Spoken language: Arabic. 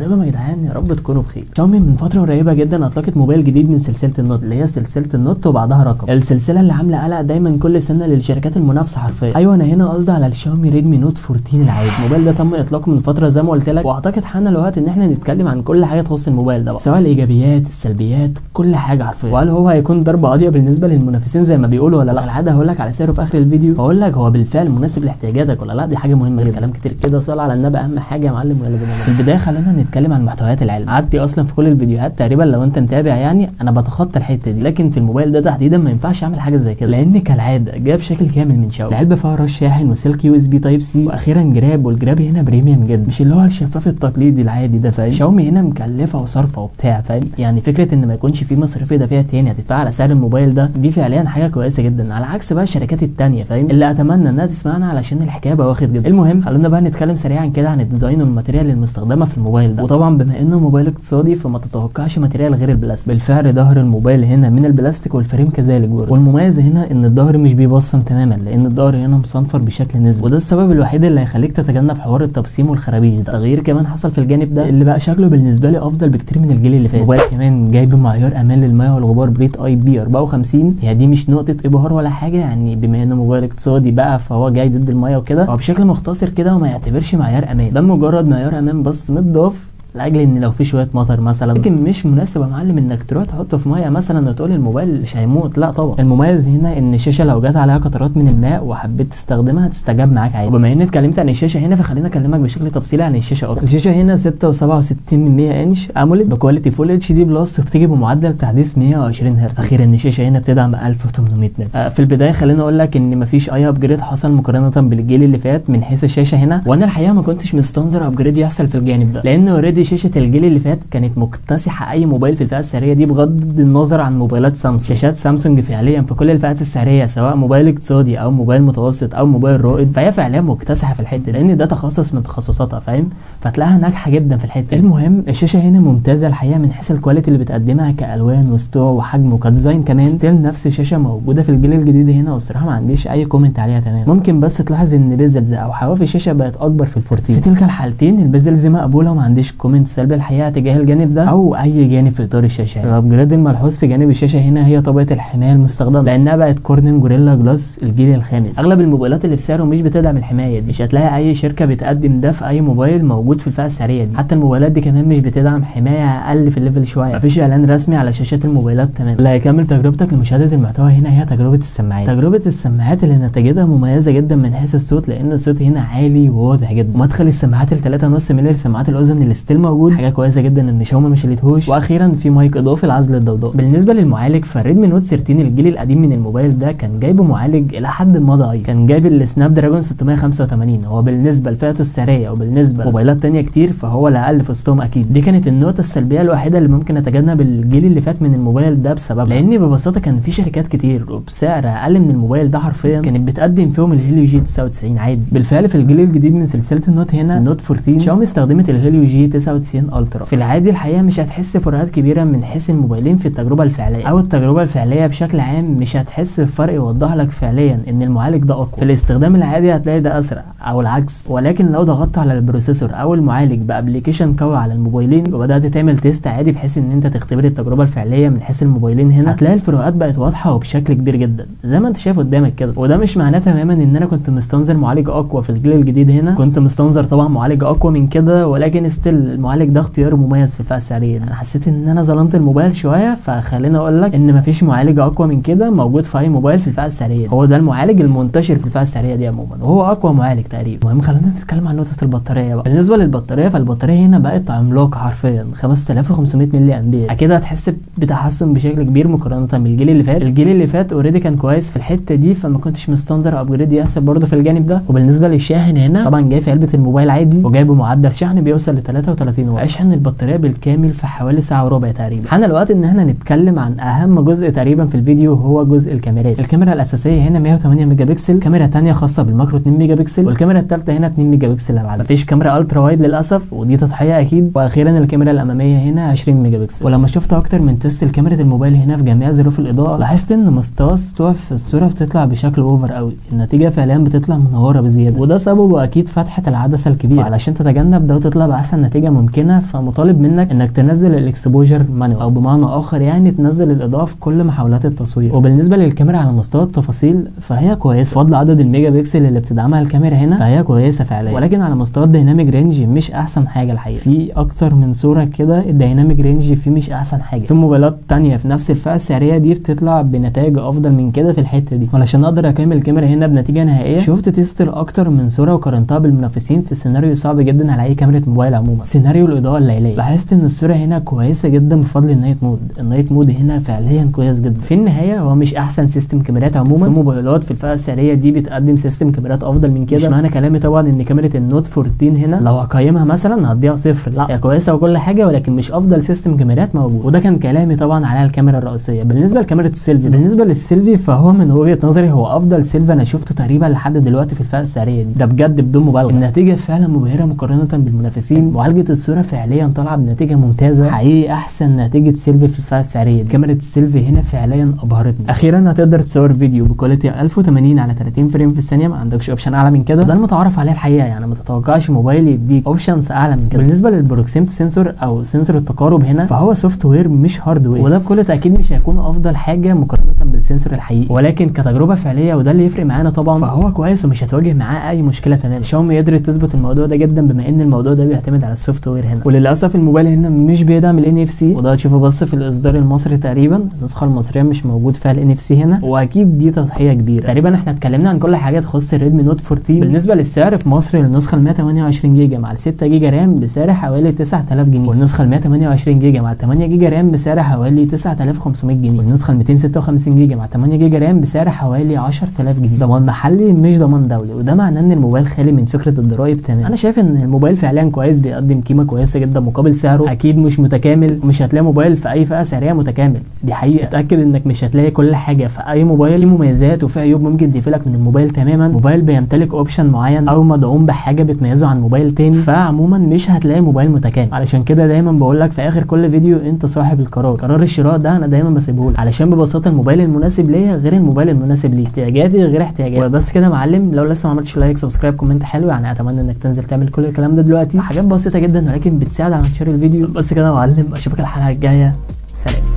ازيكم يا جدعان، يا رب تكونوا بخير. شاومي من فتره قريبه جدا اطلقت موبايل جديد من سلسله النوت، اللي هي سلسله النوت وبعدها رقم، السلسله اللي عامله قلق دايما كل سنه للشركات المنافسه حرفيا. ايوه انا هنا قصدي على الشاومي ريدمي نوت 14 العادي. الموبايل ده تم اطلاقه من فتره زي ما قلت لك، واعتقد حان الوقت ان احنا نتكلم عن كل حاجه تخص الموبايل ده بقى، سواء الايجابيات السلبيات كل حاجه حرفيا، وهل هو هيكون ضربه قاضيه بالنسبه للمنافسين زي ما بيقولوا ولا لا. كالعاده هقول لك على سعره في اخر الفيديو، هقول لك هو بالفعل مناسب لاحتياجاتك ولا لا. دي حاجه مهمه جدا. كلام كتير كده، صلاه على النبي اهم حاجه يا معلم. ولا في البدايه خلينا نتكلم عن محتويات العلم. عادتي اصلا في كل الفيديوهات تقريبا لو انت متابع يعني انا بتخطى الحته دي، لكن في الموبايل ده تحديدا ما ينفعش اعمل حاجه زي كده، لان كالعاده جاب شكل كامل من شاومي. العلبه فيها راس شاحن وسلك يو اس بي تايب سي، واخيرا جراب، والجراب هنا بريميوم جدا، مش اللي هو الشفاف التقليدي العادي ده، فاهم. شاومي هنا مكلفه وصارفه وبتاع، فاهم. يعني فكره ان ما يكونش في مصاريف اضافيه تاني هتدفع على سعر الموبايل ده، دي فعليا حاجه كويسه جدا، على عكس بقى الشركات التانيه، فاهم، اللي اتمنى انها تسمعنا علشان الحكايه بقى واخد جدا. المهم خلونا بقى نتكلم سريعا كده عن الديزاين والماتيريال المستخدمه في الموبايل ده. وطبعا بما انه موبايل اقتصادي فما تتوقعش ماتيريال غير البلاستيك. بالفعل ظهر الموبايل هنا من البلاستيك والفريم كذلك برضه، والمميز هنا ان الظهر مش بيبصم تماما، لان الظهر هنا مصنفر بشكل نسبي، وده السبب الوحيد اللي هيخليك تتجنب حوار التبصيم والخرابيش ده. تغيير كمان حصل في الجانب ده اللي بقى شكله بالنسبه لي افضل بكتير من الجيل اللي فات. الموبايل كمان جايب معيار امان للميه والغبار بريت اي بي 54. هي دي مش نقطه ابهار ولا حاجه، يعني بما انه موبايل اقتصادي بقى فهو جاي ضد الميه وكده، او بشكل مختصر كده وما يعتبرش معيار امان، ده مجرد معيار امان بس متضاف لاجل ان لو في شويه مطر مثلا، لكن مش مناسب يا معلم انك تروح تحطه في ميه مثلا وتقول الموبايل مش هيموت، لا طبعا. المميز هنا ان الشاشه لو جت عليها قطرات من الماء وحبيت تستخدمها تستجاب معاك عادي. وبما اني اتكلمت عن الشاشه هنا فخلينا اكلمك بشكل تفصيلي عن الشاشه اكتر. الشاشه هنا 6.67 انش اموليد بكواليتي فول اتش دي بلس، وبتيجي بمعدل تحديث 120 هرتز. اخيرا الشاشه هنا بتدعم 1800 نت. في البدايه خلينا اقول لك ان مفيش اي ابجريد حصل مقارنه بالجيل اللي فات من حيث الشاشه هنا، وانا الحقيقه ما كنتش مستنظر ابجريد يحصل في الجانب ده، لان اوريدي شاشه الجيل اللي فات كانت مكتسحه اي موبايل في الفئه السعريه دي، بغض النظر عن موبايلات سامسونج. شاشات سامسونج فعليا في كل الفئات السعريه سواء موبايل اقتصادي او موبايل متوسط او موبايل رائد، فهي فعليا مكتسحه في الحته، لان ده تخصص من تخصصاتها، فاهم، فتلاقيها ناجحه جدا في الحته. المهم الشاشه هنا ممتازه الحقيقه من حيث الكواليتي اللي بتقدمها كالوان وسطوع وحجم وكديزاين كمان. ستيل نفس الشاشه موجوده في الجيل الجديد هنا، والصراحه ما عنديش اي كومنت عليها تمام. ممكن بس تلاحظ ان بيزلز او حواف الشاشه بقت اكبر في الفورتين. في تلك الحالتين البيزلز مقبوله وما عنديش كومنت سلبي الحقيقه تجاه الجانب ده او اي جانب في اطار الشاشه. الابجريد الملحوظ في جانب الشاشه هنا هي طبقه الحمايه المستخدمه، لانها بقت كورنينج جوريلا جلاس الجيل الخامس. اغلب الموبايلات اللي في سعره مش بتدعم الحمايه دي، مش هتلاقي اي شركه بتقدم ده في اي موبايل موجود في الفئه السعريه دي. حتى الموبايلات دي كمان مش بتدعم حمايه اقل في الليفل شويه، مفيش اعلان رسمي على شاشات الموبايلات تمام. اللي هيكمل تجربتك لمشاهده المحتوى هنا هي تجربه السماعات. تجربه السماعات اللي نتيجتها مميزه جدا من حيث الصوت، لان الصوت هنا عالي وواضح جدا. مدخل السماعات ال 3.5 مللي لسماعات الاذن اللي ستيل موجود، حاجه كويسه جدا ان شاومي مش شالتهوش. واخيرا في مايك اضافي لعزل الضوضاء. بالنسبه للمعالج فالريدمي نوت 13 الجيل القديم من الموبايل ده كان جايبه معالج الى حد ما ضعيف، كان جايب السناب دراجون 685. هو بالنسبه لفئته السعريه وبالنسبه لموبايلات تانية كتير فهو الاقل في وسطهم اكيد. دي كانت النقطه السلبيه الوحيده اللي ممكن اتجنب الجيل اللي فات من الموبايل ده بسبب، لان ببساطه كان في شركات كتير وبسعر اقل من الموبايل ده حرفيا كانت بتقدم فيهم الهيليو جي 99 عادي. بالفعل في الجيل الجديد من سلسله النوت هنا النوت 14 شاومي استخدمت الهيليو جي 99 الترا. في العادي الحقيقه مش هتحس فروقات كبيره من حيث الموبايلين في التجربه الفعليه، او التجربه الفعليه بشكل عام مش هتحس بفرق يوضح لك فعليا ان المعالج ده اقوى. في الاستخدام العادي هتلاقي ده اسرع او العكس، ولكن لو ضغطت على البروسيسور او المعالج بابلكيشن قوي على الموبايلين وبدات تعمل تيست عادي بحيث ان انت تختبر التجربه الفعليه من حيث الموبايلين هنا، هتلاقي الفروقات بقت واضحه وبشكل كبير جدا زي ما انت شايف قدامك كده. وده مش معناه تماما ان انا كنت مستنظر معالج اقوى في الجيل الجديد هنا، كنت مستنظر طبعا معالج اقوى من كده، ولكن ستيل المعالج ده اختيار مميز في الفئه السعريه. انا حسيت ان انا ظلمت الموبايل شويه، فخليني اقول لك ان مفيش معالج اقوى من كده موجود في اي موبايل في الفئه السعريه، هو ده المعالج المنتشر في الفئه السعريه دي عموما، وهو اقوى معالج تقريبا. المهم خلينا نتكلم عن نقطه البطاريه بقى. بالنسبه للبطاريه فالبطاريه هنا بقت عملاقه حرفيا 5500 ملي امبير. اكيد هتحس بتحسن بشكل كبير مقارنه بالجيل اللي فات. الجيل اللي فات اوريدي كان كويس في الحته دي، فما كنتش مستنظر ابجريد يحصل برده في الجانب ده. وبالنسبه للشاحن هنا طبعا جاي في علبه الموبايل عادي، وجايبه معدل شحن بيوصل ل 33 واط. اشحن البطاريه بالكامل في حوالي ساعه وربع تقريبا. حان الوقت ان احنا نتكلم عن اهم جزء تقريبا في الفيديو، هو جزء الكاميرات. الكاميرا الاساسيه هنا 108 ميجا بكسل، كاميرا ثانيه خاصه بالماكرو 2 ميجا بكسل، والكاميرا الثالثه هنا 2 ميجا بكسل للعدد. مفيش كاميرا الترا وايد للاسف، ودي تضحيه اكيد. واخيرا الكاميرا الاماميه هنا 20 ميجا بكسل. ولما شفت اكتر من تيست لكاميرا الموبايل هنا في جميع ظروف الاضاءه، لاحظت ان مستوى السطوع في الصوره بتطلع بشكل اوفر قوي، النتيجه فعليا بتطلع منوره بزياده، وده سببه اكيد فتحه العدسه الكبيره. علشان تتجنب ده وتطلع باحسن نتيجه ممكنه، فمطالب منك انك تنزل الاكسبوجر مانوال، او بمعنى اخر يعني تنزل الاضاءه في كل محاولات التصوير. وبالنسبه للكاميرا على مستوى التفاصيل فهي كويسه، بفضل عدد الميجا بكسل اللي بتدعمها الكاميرا هنا فهي كويسه فعليا، ولكن على مستوى الديناميك رينج مش احسن حاجه الحقيقه. في اكتر من صوره كده الديناميك رينج فيه مش احسن حاجه. في موبايلات تانية في نفس الفئه السعريه دي بتطلع بنتائج افضل من كده في الحته دي. علشان اقدر اقيم الكاميرا هنا بنتيجه نهائيه شفت تيست لاكتر من صوره وقارنتها بالمنافسين في سيناريو صعب جدا على اي كاميرا موبايل عموما، سيناريو الاضاءه الليليه. لاحظت ان الصوره هنا كويسه جدا بفضل النايت مود. النايت مود هنا فعليا كويس جدا. في النهايه هو مش احسن سيستم كاميرات عموما، في موبايلات في الفئه السعريه دي بتقدم سيستم كاميرات افضل من كده. مش معنى كلامي طبعا ان كاميرا النوت 14 هنا لو هقيمها مثلا هديها 0، لا هي كويسه وكل حاجه، ولكن مش افضل سيستم كاميرات موجود. وده كان كلامي طبعا على الكاميرا الرئيسيه. بالنسبه لكاميرا السيلفي، بالنسبه للسيلفي فهو من وجهه نظري هو افضل سيلفي انا شفته تقريبا لحد دلوقتي في الفئه السعريه دي، ده بجد بدون مبالغه. النتيجه فعلا مبهره مقارنه بالمنافسين، معالجه الصوره فعليا طالعه بنتيجه ممتازه، حقيقي احسن نتيجه سيلفي في الفئه السعريه دي. كاميرا السيلفي هنا فعليا ابهرتني. اخيرا هتقدر تصور فيديو بكواليتي 1080 على 30 فريم في الثانيه، ما عندكش اوبشن اعلى من كده، ده المتعارف عليه الحقيقه، يعني ما تتوقعش موبايل يديك اوبشنز اعلى من كده. بالنسبه للبروكسيمتي سنسور او سنسور التقارب هنا فهو سوفت وير مش هارد وير، وده بكل تاكيد مش هيكون افضل حاجه مقارنه بالسنسور الحقيقي، ولكن كتجربه فعليه وده اللي يفرق معانا طبعا فهو كويس ومش هتواجه معاه اي مشكله تماما. شاومي قدرت تظبط الموضوع ده جدا بما ان الموضوع ده بيعتمد على السوفت وير هنا، وللاسف الموبايل هنا مش بيدعم ال NFC، وده هتشوفه بس في الاصدار المصري تقريبا، النسخه المصريه مش موجود فيها ال NFC هنا، واكيد دي تضحيه كبيره. تقريبا احنا اتكلمنا عن كل حاجه تخص الريدمي نوت 14. بالنسبه للسعر في مصر النسخه ال 128 جيجا مع ال 6 جيجا رام بسعر حوالي 9000 جنيه، والنسخه ال 128 جيجا مع 8 جيجا رام بسعر حوالي 9500 جنيه، والنسخه ال 256 جيجا مع 8 جيجا رام بسعر حوالي 10000 جنيه. ضمان محلي مش ضمان دولي، وده معناه ان الموبايل خالي من فكره الضرايب تماما. انا شايف ان الموبايل فعليا كويس، بيقدم قيمه كويسه جدا مقابل سعره. اكيد مش متكامل، ومش هتلاقي موبايل في اي فئه سعريه متكامل، دي حقيقه. اتاكد انك مش هتلاقي كل حاجه في اي موبايل، في مميزات وفي عيوب ممكن تقفلك من الموبايل تماما. موبايل بيمتلك اوبشن معين او مدعوم بحاجه بتميزه عن موبايل تاني، فعموما مش هتلاقي موبايل متكامل. علشان كده دايما بقول لك في اخر كل فيديو انت صاحب القرار، قرار الشراء ده انا دايما بسيبه لك، علشان ببساطه الموبايل المناسب ليا غير الموبايل المناسب ليك، احتياجاتي غير احتياجاتك. وبس كده يا معلم، لو لسه ما عملتش لايك سبسكرايب كومنت حلو، يعني اتمنى انك تنزل تعمل كل الكلام ده دلوقتي، حاجات بسيطه جدا ولكن بتساعد على انتشار الفيديو. بس كده يا معلم، اشوفك الحلقه الجايه، سلام.